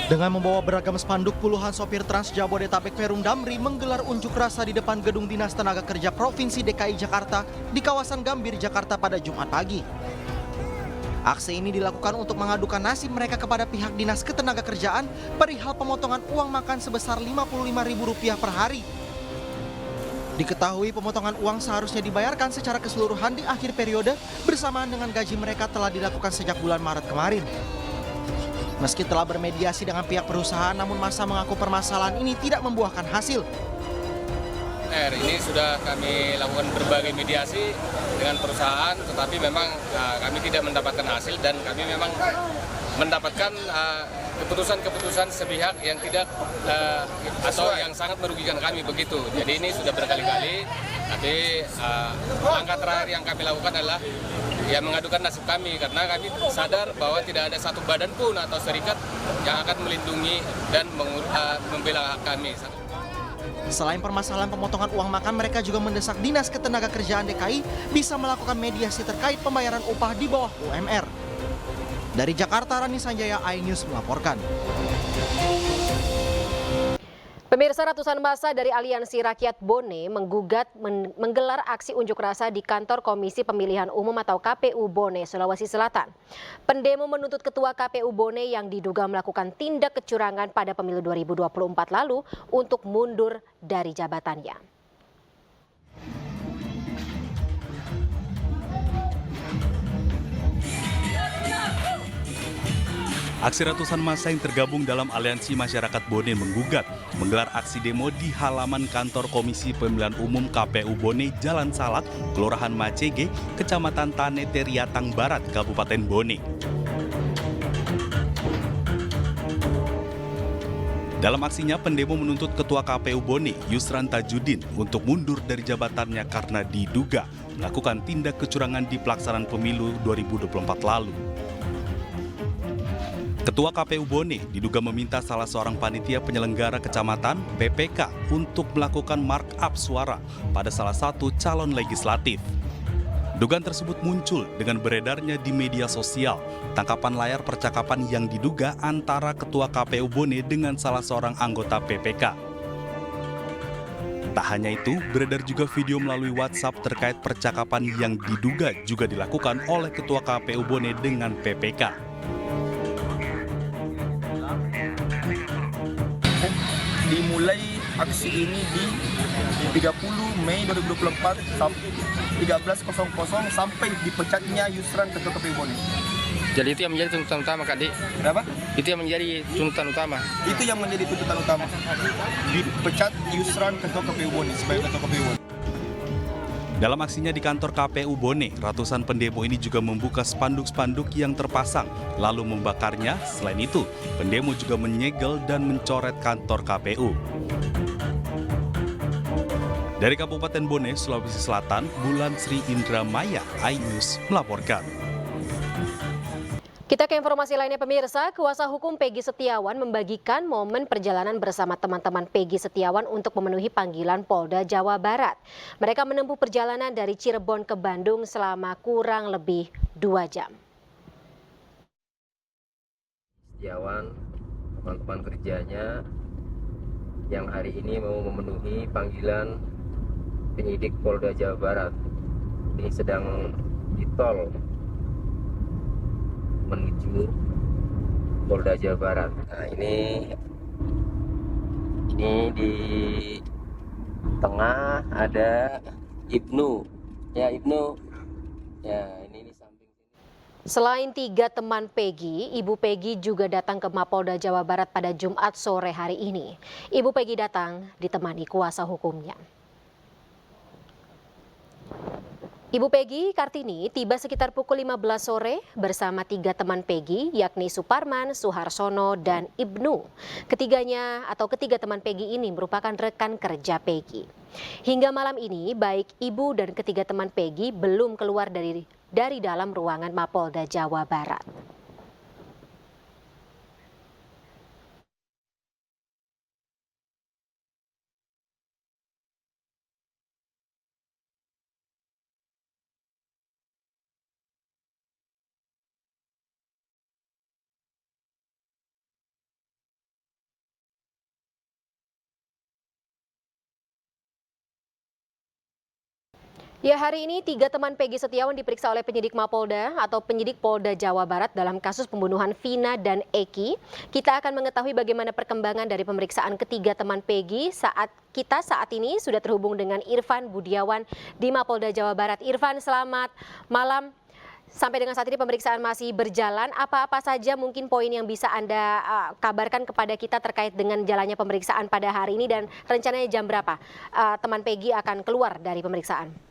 Dengan membawa beragam spanduk, puluhan sopir Trans Jabodetabek Perum Damri menggelar unjuk rasa di depan Gedung Dinas Tenaga Kerja Provinsi DKI Jakarta di kawasan Gambir, Jakarta pada Jumat pagi. Aksi ini dilakukan untuk mengadukan nasib mereka kepada pihak Dinas Ketenagakerjaan perihal pemotongan uang makan sebesar Rp55.000 per hari. Diketahui pemotongan uang seharusnya dibayarkan secara keseluruhan di akhir periode bersamaan dengan gaji mereka telah dilakukan sejak bulan Maret kemarin. Meski telah bermediasi dengan pihak perusahaan, namun massa mengaku permasalahan ini tidak membuahkan hasil. Ini sudah kami lakukan berbagai mediasi dengan perusahaan, tetapi memang kami tidak mendapatkan hasil dan kami memang mendapatkan keputusan-keputusan sepihak yang tidak atau yang sangat merugikan kami begitu. Jadi ini sudah berkali-kali, tapi langkah terakhir yang kami lakukan adalah mengadukan nasib kami, karena kami sadar bahwa tidak ada satu badan pun atau serikat yang akan melindungi dan membela hak kami. Selain permasalahan pemotongan uang makan, mereka juga mendesak Dinas Ketenagakerjaan DKI bisa melakukan mediasi terkait pembayaran upah di bawah UMR. Dari Jakarta, Rani Sanjaya, iNews melaporkan. Pemirsa, ratusan massa dari Aliansi Rakyat Bone menggelar aksi unjuk rasa di kantor Komisi Pemilihan Umum atau KPU Bone, Sulawesi Selatan. Pendemo menuntut Ketua KPU Bone yang diduga melakukan tindak kecurangan pada pemilu 2024 lalu untuk mundur dari jabatannya. Aksi ratusan massa yang tergabung dalam Aliansi Masyarakat Bone menggelar aksi demo di halaman kantor Komisi Pemilihan Umum KPU Bone, Jalan Salak, Kelurahan Macege, Kecamatan Tanete, Riatang Barat, Kabupaten Bone. Dalam aksinya, pendemo menuntut Ketua KPU Bone, Yusran Tajudin, untuk mundur dari jabatannya karena diduga melakukan tindak kecurangan di pelaksanaan pemilu 2024 lalu. Ketua KPU Bone diduga meminta salah seorang panitia penyelenggara kecamatan PPK untuk melakukan markup suara pada salah satu calon legislatif. Dugaan tersebut muncul dengan beredarnya di media sosial tangkapan layar percakapan yang diduga antara Ketua KPU Bone dengan salah seorang anggota PPK. Tak hanya itu, beredar juga video melalui WhatsApp terkait percakapan yang diduga juga dilakukan oleh Ketua KPU Bone dengan PPK. Dimulai aksi ini di 30 Mei 2024 sampai 13.00 sampai dipecatnya Yusran Ketua KPU Bone. Jadi itu yang menjadi tuntutan utama, Kak Dik? Kenapa? Itu yang menjadi tuntutan utama? Itu yang menjadi tuntutan utama. Dipecat Yusran Ketua KPU Bone sebagai Ketua KPU Bone. Dalam aksinya di kantor KPU Bone, ratusan pendemo ini juga membuka spanduk-spanduk yang terpasang, lalu membakarnya. Selain itu, pendemo juga menyegel dan mencoret kantor KPU. Dari Kabupaten Bone, Sulawesi Selatan, Bulan Sri Indra Maya, iNews melaporkan. Kita ke informasi lainnya, pemirsa. Kuasa hukum Peggy Setiawan membagikan momen perjalanan bersama teman-teman Peggy Setiawan untuk memenuhi panggilan Polda Jawa Barat. Mereka menempuh perjalanan dari Cirebon ke Bandung selama kurang lebih 2 jam. Setiawan, teman-teman kerjanya yang hari ini mau memenuhi panggilan penyidik Polda Jawa Barat. Ini sedang di tol menuju Polda Jawa Barat. Nah, ini di tengah ada Ibnu. Ya, Ibnu. Ya, ini di samping sini. Selain 3 teman Peggy, Ibu Peggy juga datang ke Mapolda Jawa Barat pada Jumat sore hari ini. Ibu Peggy datang ditemani kuasa hukumnya. Ibu Peggy Kartini tiba sekitar pukul 15 sore bersama 3 teman Peggy, yakni Suparman, Suharsono, dan Ibnu. Ketiga teman Peggy ini merupakan rekan kerja Peggy. Hingga malam ini, baik ibu dan ketiga teman Peggy belum keluar dari dalam ruangan Mapolda Jawa Barat. Ya, hari ini 3 teman Peggy Setiawan diperiksa oleh penyidik Mapolda atau penyidik Polda Jawa Barat dalam kasus pembunuhan Vina dan Eki. Kita akan mengetahui bagaimana perkembangan dari pemeriksaan ketiga teman Peggy saat ini sudah terhubung dengan Irfan Budiawan di Mapolda Jawa Barat. Irfan, selamat malam. Sampai dengan saat ini pemeriksaan masih berjalan. Apa-apa saja mungkin poin yang bisa Anda kabarkan kepada kita terkait dengan jalannya pemeriksaan pada hari ini dan rencananya jam berapa teman Peggy akan keluar dari pemeriksaan?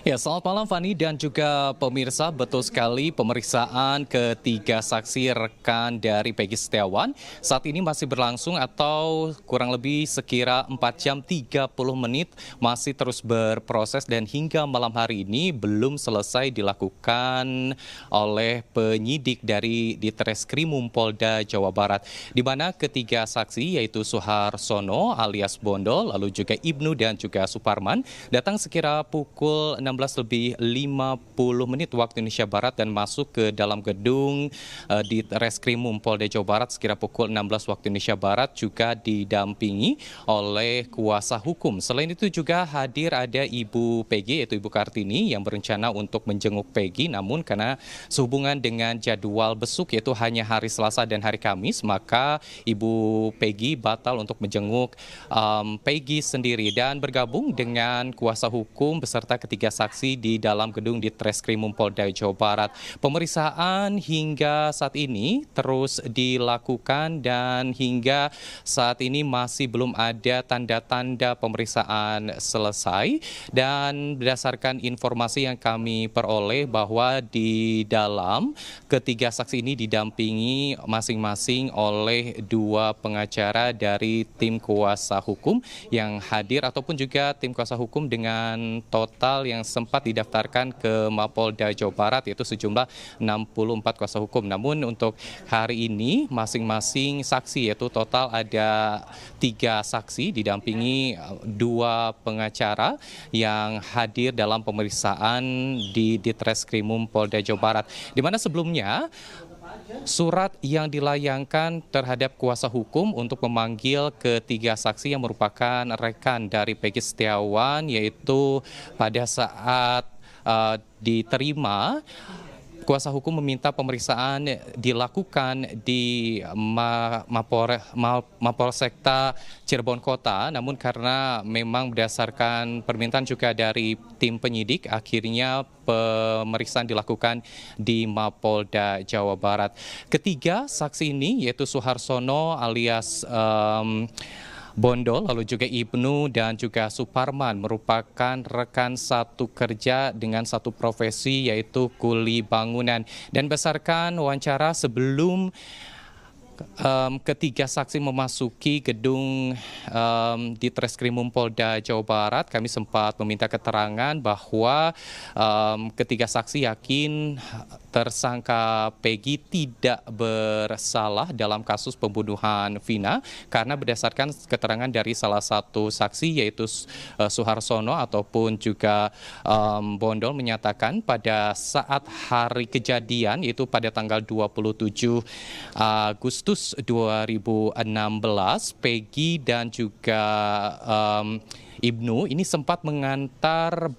Ya, selamat malam Fani dan juga pemirsa. Betul sekali, pemeriksaan ketiga saksi rekan dari Peggy Setiawan saat ini masih berlangsung atau kurang lebih sekira 4 jam 30 menit masih terus berproses dan hingga malam hari ini belum selesai dilakukan oleh penyidik dari Ditreskrimum Polda Jawa Barat, di mana ketiga saksi yaitu Suharsono alias Bondol, lalu juga Ibnu dan juga Suparman datang sekira pukul 16:50 waktu Indonesia Barat dan masuk ke dalam gedung di Reskrimum Polda Jawa Barat sekira pukul 16 waktu Indonesia Barat, juga didampingi oleh kuasa hukum. Selain itu juga hadir ada Ibu Peggy yaitu Ibu Kartini yang berencana untuk menjenguk Peggy, namun karena sehubungan dengan jadwal besuk yaitu hanya hari Selasa dan hari Kamis, maka Ibu Peggy batal untuk menjenguk Peggy sendiri dan bergabung dengan kuasa hukum beserta ketiga saksi di dalam gedung Ditreskrimum Polda Jawa Barat. Pemeriksaan hingga saat ini terus dilakukan dan hingga saat ini masih belum ada tanda-tanda pemeriksaan selesai, dan berdasarkan informasi yang kami peroleh bahwa di dalam ketiga saksi ini didampingi masing-masing oleh 2 pengacara dari tim kuasa hukum yang hadir ataupun juga tim kuasa hukum dengan total yang sempat didaftarkan ke Mapolda Jawa Barat yaitu sejumlah 64 kuasa hukum. Namun untuk hari ini masing-masing saksi yaitu total ada 3 saksi didampingi 2 pengacara yang hadir dalam pemeriksaan di Ditreskrimum Polda Jawa Barat, di mana sebelumnya surat yang dilayangkan terhadap kuasa hukum untuk memanggil ketiga saksi yang merupakan rekan dari Peggy Setiawan, yaitu pada saat diterima, kuasa hukum meminta pemeriksaan dilakukan di Mapolsekta Cirebon Kota, namun karena memang berdasarkan permintaan juga dari tim penyidik, akhirnya pemeriksaan dilakukan di Mapolda Jawa Barat. Ketiga saksi ini yaitu Suharsono alias Bondol, lalu juga Ibnu dan juga Suparman merupakan rekan satu kerja dengan satu profesi yaitu kuli bangunan. Dan berdasarkan wawancara sebelum ketiga saksi memasuki gedung Ditreskrimum Polda Jawa Barat, kami sempat meminta keterangan bahwa ketiga saksi yakin tersangka Peggy tidak bersalah dalam kasus pembunuhan Vina, karena berdasarkan keterangan dari salah satu saksi yaitu Suharsono ataupun juga Bondol menyatakan pada saat hari kejadian yaitu pada tanggal 27 Agustus 2016, Peggy dan juga Ibnu ini sempat mengantar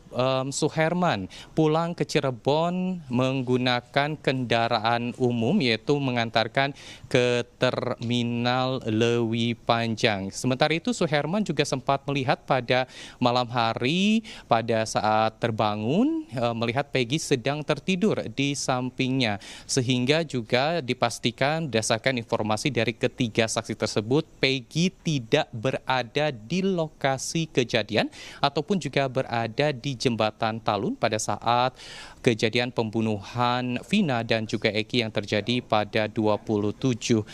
Suherman pulang ke Cirebon menggunakan kendaraan umum, yaitu mengantarkan ke Terminal Lewi Panjang. Sementara itu Suherman juga sempat melihat pada malam hari pada saat terbangun melihat Peggy sedang tertidur di sampingnya, sehingga juga dipastikan berdasarkan informasi dari ketiga saksi tersebut Peggy tidak berada di lokasi kejadian ataupun juga berada di Jembatan Talun pada saat kejadian pembunuhan Vina dan juga Eki yang terjadi pada 27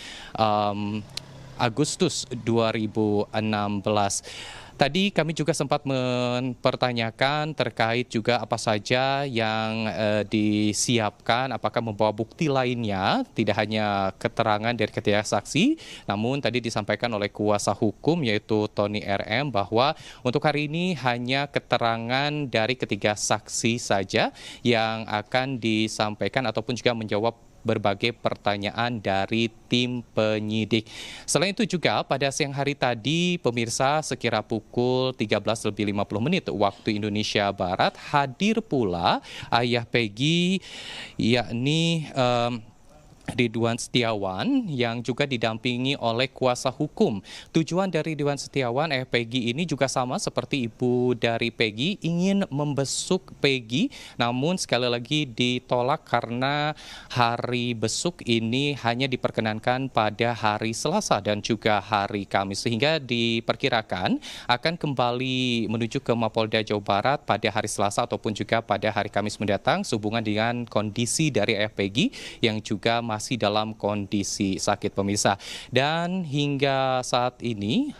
Agustus 2016. Tadi kami juga sempat mempertanyakan terkait juga apa saja yang disiapkan, apakah membawa bukti lainnya, tidak hanya keterangan dari ketiga saksi, namun tadi disampaikan oleh kuasa hukum yaitu Tony RM bahwa untuk hari ini hanya keterangan dari ketiga saksi saja yang akan disampaikan ataupun juga menjawab berbagai pertanyaan dari tim penyidik. Selain itu juga pada siang hari tadi pemirsa sekira pukul 13.50 waktu Indonesia Barat hadir pula ayah Peggy yakni Ridwan Setiawan yang juga didampingi oleh kuasa hukum. Tujuan dari Ridwan Setiawan, Peggy ini juga sama seperti ibu dari Peggy, ingin membesuk Peggy, namun sekali lagi ditolak karena hari besuk ini hanya diperkenankan pada hari Selasa dan juga hari Kamis, sehingga diperkirakan akan kembali menuju ke Mapolda Jawa Barat pada hari Selasa ataupun juga pada hari Kamis mendatang sehubungan dengan kondisi dari Peggy yang juga masih dalam kondisi sakit, pemirsa. Dan hingga saat ini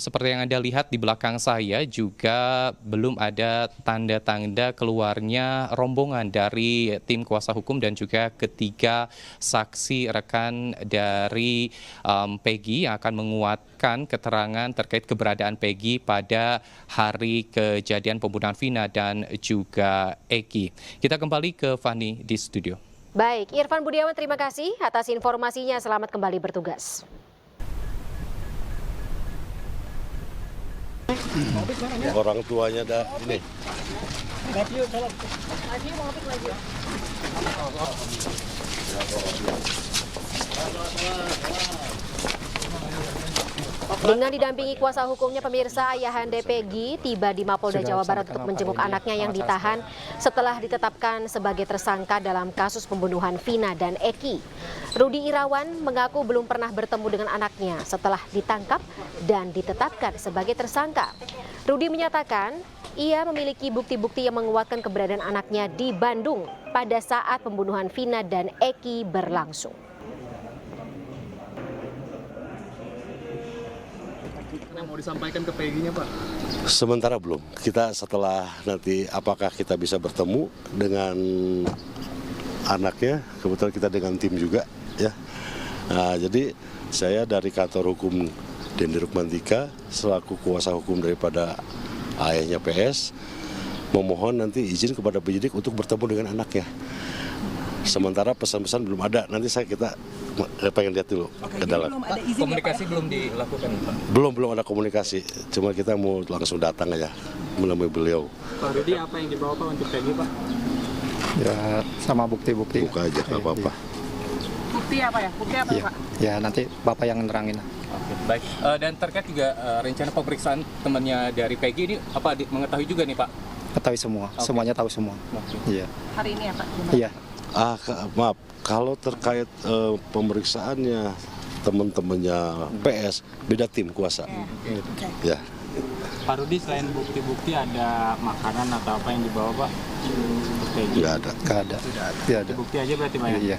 seperti yang Anda lihat di belakang saya juga belum ada tanda-tanda keluarnya rombongan dari tim kuasa hukum dan juga ketiga saksi rekan dari Peggy yang akan menguatkan keterangan terkait keberadaan Peggy pada hari kejadian pembunuhan Vina dan juga Eki. Kita kembali ke Fani di studio. Baik, Irfan Budiawan, terima kasih atas informasinya. Selamat kembali bertugas. Orang tuanya ada ini. Dengan didampingi kuasa hukumnya, pemirsa, ayahanda Peggy tiba di Mapolda Jawa Barat untuk menjenguk anaknya yang ditahan setelah ditetapkan sebagai tersangka dalam kasus pembunuhan Vina dan Eki. Rudi Irawan mengaku belum pernah bertemu dengan anaknya setelah ditangkap dan ditetapkan sebagai tersangka. Rudi menyatakan ia memiliki bukti-bukti yang menguatkan keberadaan anaknya di Bandung pada saat pembunuhan Vina dan Eki berlangsung. Yang mau disampaikan ke Peggy-nya, Pak? Sementara belum. Kita setelah nanti apakah kita bisa bertemu dengan anaknya, kebetulan kita dengan tim juga ya. Nah, jadi saya dari kantor hukum Dendi Rukmantika selaku kuasa hukum daripada ayahnya PS memohon nanti izin kepada penyidik untuk bertemu dengan anaknya. Sementara pesan-pesan belum ada, nanti kita pengen lihat dulu ke dalam. Komunikasi belum dilakukan, Pak? Belum ada komunikasi, cuma kita mau langsung datang aja menemui beliau. Pak Rudi, apa yang dibawa Pak untuk Peggy, Pak? Ya, sama bukti-bukti. Buka aja, nggak apa-apa. Bukti apa ya? Bukti apa Ya, Pak? ya nanti Bapak yang nerangin. Oke, baik. Dan terkait juga rencana pemeriksaan temannya dari Peggy ini apa mengetahui juga nih, Pak? Ketahui semua, semuanya tahu semua. Iya. Hari ini ya Pak? Iya. Maaf, kalau terkait pemeriksaannya teman-temannya PS, beda tim kuasa. Ya. Pak Rudi, selain bukti-bukti ada makanan atau apa yang dibawa, Pak? Nggak ada. Nggak ada. Tidak ada. Bukti aja berarti, Pak? Iya.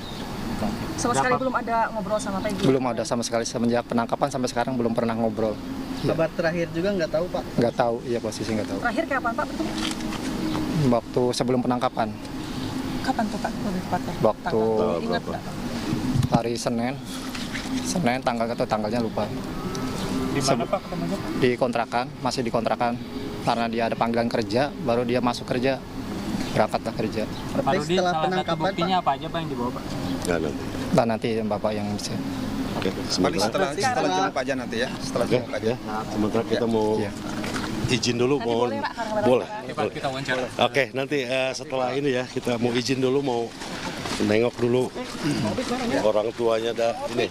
Sama sekali belum ada ngobrol sama Peggy? Belum ada sama sekali, semenjak penangkapan sampai sekarang belum pernah ngobrol. Kabar terakhir juga nggak tahu, Pak? Nggak tahu, iya posisi nggak tahu. Terakhir kapan Pak bertemu? Waktu sebelum penangkapan, Kapan tuh Pak? Lebih tepatnya? waktu Ingat nggak? hari Senin tanggalnya lupa. Di mana, Pak, ketemunya? Di kontrakan, masih di kontrakan. Karena dia ada panggilan kerja, baru dia masuk kerja, berangkatlah kerja. Pak Rudi, salah satu buktinya apa aja, Pak, yang dibawa, Pak? Nggak nanti. Dan nanti Bapak yang bisa. Oke, sementara Setelah aja nanti ya. Oke, ya. Sementara kita mau izin dulu, Nanti mau boleh, Pak, karena boleh. Pak, kita wawancara. Oke, nanti setelah ini ya kita mau izin dulu, mau nengok dulu orang tuanya ada ini.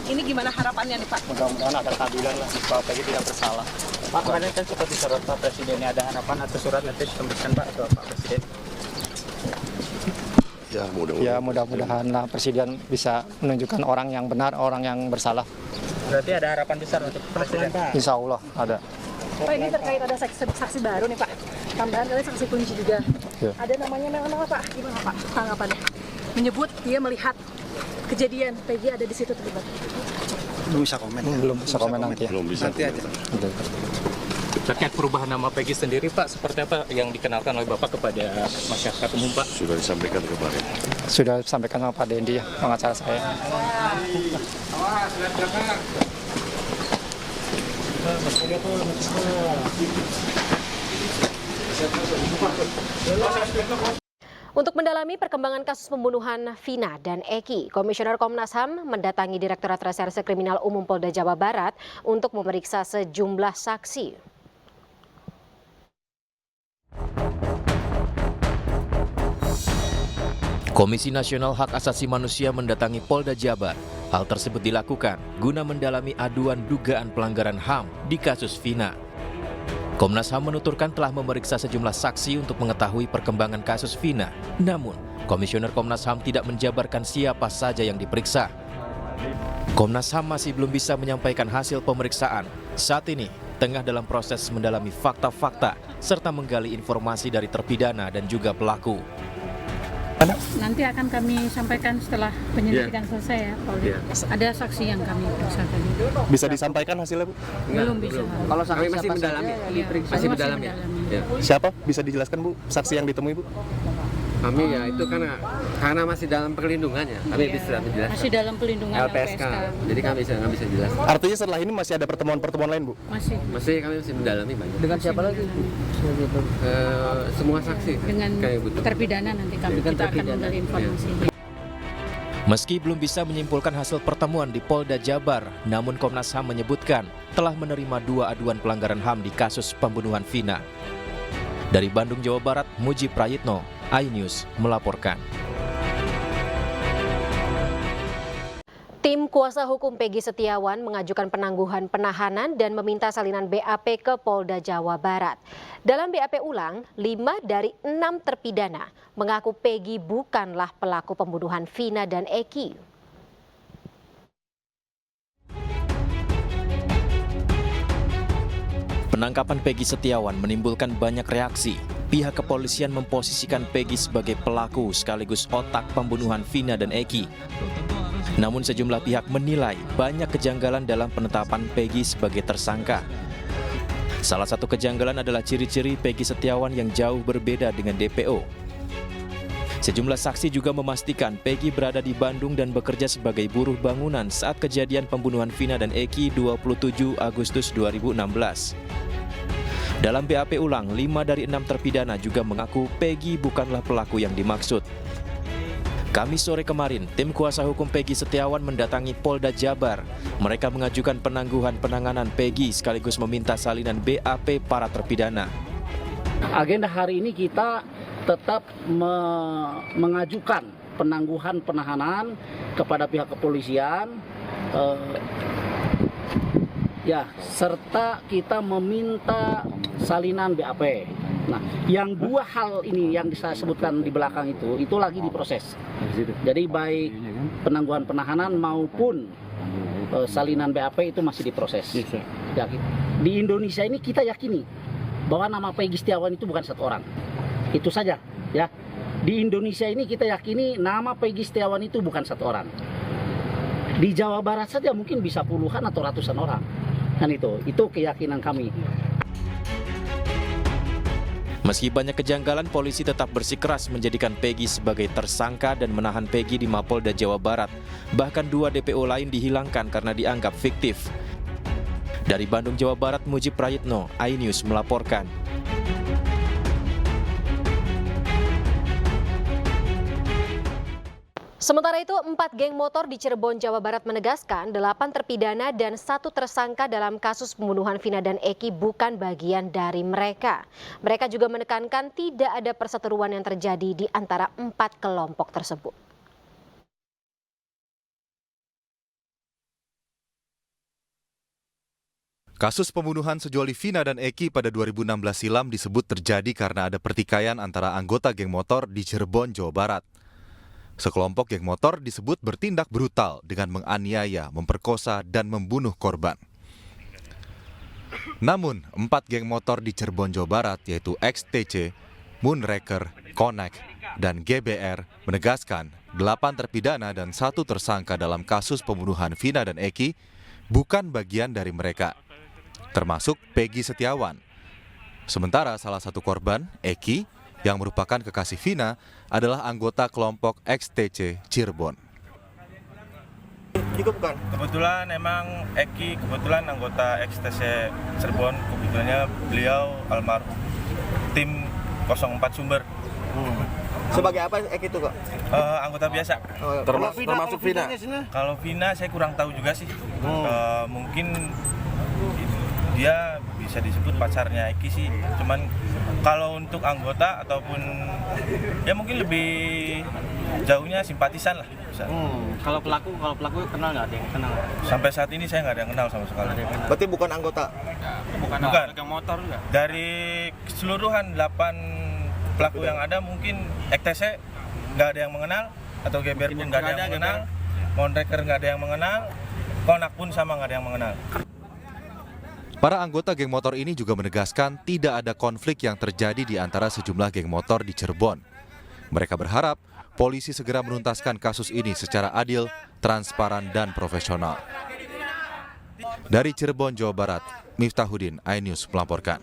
ini gimana harapannya nih Pak? Mudah-mudahan ada keadilan lah, bahwa Peggy tidak bersalah. Pak, kemarin kan seperti surat Pak Presiden, ada harapan atau surat nanti dituliskan Pak ke Pak Presiden? Ya, mudah-mudahan. Ya mudah-mudahan lah Presiden bisa menunjukkan orang yang benar, orang yang bersalah. Berarti ada harapan besar untuk Presiden, Pak? Insya Allah ada. Pak, ini terkait ada saksi baru nih Pak. Tambahan dari saksi kunci juga. Ya. Ada namanya Mel Pak. Gimana Pak tanggapannya? Menyebut dia melihat kejadian Peggy ada di situ terlibat. Belum bisa komen nanti ya. Belum bisa. Nanti aja. Terkait perubahan nama Peggy sendiri Pak, seperti apa yang dikenalkan oleh Bapak kepada masyarakat umum Pak? Sudah disampaikan kemarin. Sudah disampaikan sama Pak Dendi, pengacara saya. Untuk mendalami perkembangan kasus pembunuhan Vina dan Eki, Komisioner Komnas HAM mendatangi Direktorat Reserse Kriminal Umum Polda Jawa Barat untuk memeriksa sejumlah saksi. Komisi Nasional Hak Asasi Manusia mendatangi Polda Jabar. Hal tersebut dilakukan guna mendalami aduan dugaan pelanggaran HAM di kasus Vina. Komnas HAM menuturkan telah memeriksa sejumlah saksi untuk mengetahui perkembangan kasus Vina. Namun, Komisioner Komnas HAM tidak menjabarkan siapa saja yang diperiksa. Komnas HAM masih belum bisa menyampaikan hasil pemeriksaan. Saat ini, tengah dalam proses mendalami fakta-fakta serta menggali informasi dari terpidana dan juga pelaku. Nanti akan kami sampaikan setelah penyelidikan selesai ya, Polri. Ada saksi yang kami periksa tadi. Bisa disampaikan hasilnya, Bu? Belum bisa. Kalau kami masih mendalami, masih mendalami. Ya. Siapa? Bisa dijelaskan, Bu, saksi yang ditemui, Bu? Kami ya itu karena masih dalam perlindungannya, kami bisa menjelaskan. Masih dalam pelindungan LPSK. Jadi kami nggak bisa jelaskan. Artinya setelah ini masih ada pertemuan-pertemuan lain, Bu? Masih Kami masih mendalami banyak. Dengan siapa lagi? Semua saksi. Dengan terpidana nanti kita akan menggali informasi. Meski belum bisa menyimpulkan hasil pertemuan di Polda Jabar, namun Komnas HAM menyebutkan telah menerima 2 aduan pelanggaran HAM di kasus pembunuhan Vina. Dari Bandung, Jawa Barat, Muji Prayitno, iNews melaporkan. Tim kuasa hukum Peggy Setiawan mengajukan penangguhan penahanan dan meminta salinan BAP ke Polda Jawa Barat. Dalam BAP ulang, 5 dari 6 terpidana mengaku Peggy bukanlah pelaku pembunuhan Vina dan Eki. Penangkapan Peggy Setiawan menimbulkan banyak reaksi. Pihak kepolisian memposisikan Peggy sebagai pelaku sekaligus otak pembunuhan Vina dan Eki. Namun sejumlah pihak menilai banyak kejanggalan dalam penetapan Peggy sebagai tersangka. Salah satu kejanggalan adalah ciri-ciri Peggy Setiawan yang jauh berbeda dengan DPO. Sejumlah saksi juga memastikan Peggy berada di Bandung dan bekerja sebagai buruh bangunan saat kejadian pembunuhan Vina dan Eki 27 Agustus 2016. Dalam BAP ulang, 5 dari 6 terpidana juga mengaku Peggy bukanlah pelaku yang dimaksud. Kamis sore kemarin, tim kuasa hukum Peggy Setiawan mendatangi Polda Jabar. Mereka mengajukan penangguhan penanganan Peggy sekaligus meminta salinan BAP para terpidana. Agenda hari ini kita tetap mengajukan penangguhan penahanan kepada pihak kepolisian, serta kita meminta salinan BAP. Nah, yang 2 hal ini yang saya sebutkan di belakang itu lagi diproses. Jadi baik penangguhan penahanan maupun salinan BAP itu masih diproses. Ya, di Indonesia ini kita yakini bahwa nama Peggy Setiawan itu bukan 1 orang. Itu saja, ya. Di Indonesia ini kita yakini nama Peggy Setiawan itu bukan 1 orang. Di Jawa Barat saja mungkin bisa puluhan atau ratusan orang. Kan itu keyakinan kami. Meski banyak kejanggalan, polisi tetap bersikeras menjadikan Peggy sebagai tersangka dan menahan Peggy di Mapolda Jawa Barat. Bahkan 2 DPO lain dihilangkan karena dianggap fiktif. Dari Bandung, Jawa Barat, Muji Prayitno, iNews melaporkan. Sementara itu, 4 geng motor di Cirebon, Jawa Barat menegaskan 8 terpidana dan 1 tersangka dalam kasus pembunuhan Vina dan Eki bukan bagian dari mereka. Mereka juga menekankan tidak ada perseteruan yang terjadi di antara 4 kelompok tersebut. Kasus pembunuhan sejoli Vina dan Eki pada 2016 silam disebut terjadi karena ada pertikaian antara anggota geng motor di Cirebon, Jawa Barat. Sekelompok geng motor disebut bertindak brutal dengan menganiaya, memperkosa, dan membunuh korban. Namun, 4 geng motor di Cirebon, Jawa Barat, yaitu XTC, Moonraker, Connect, dan GBR, menegaskan 8 terpidana dan 1 tersangka dalam kasus pembunuhan Vina dan Eki bukan bagian dari mereka. termasuk Peggy Setiawan. Sementara salah satu korban, Eki, yang merupakan kekasih Vina, adalah anggota kelompok XTC Cirebon. Juga bukan? Kebetulan emang Eki anggota XTC Cirebon, kebetulannya beliau almarhum tim 04 Sumber. Sebagai apa Eki itu kok? Anggota biasa. Termasuk Vina? Kalau Vina saya kurang tahu juga sih. Mungkin dia bisa disebut pacarnya Eki sih. Cuman kalau untuk anggota ataupun ya mungkin lebih jauhnya simpatisan lah. Kalau pelaku kenal nggak? Ada yang kenal? Sampai saat ini saya nggak ada yang kenal sama sekali. Berarti bukan anggota? Bukan. Pegang motor juga? Dari keseluruhan 8 pelaku yang ada mungkin XTC nggak ada yang mengenal, atau GBR pun nggak ada yang mengenal, Monreker nggak ada yang mengenal, Konak pun sama nggak ada yang mengenal. Para anggota geng motor ini juga menegaskan tidak ada konflik yang terjadi di antara sejumlah geng motor di Cirebon. Mereka berharap polisi segera menuntaskan kasus ini secara adil, transparan, dan profesional. Dari Cirebon, Jawa Barat, Miftahudin, iNews melaporkan.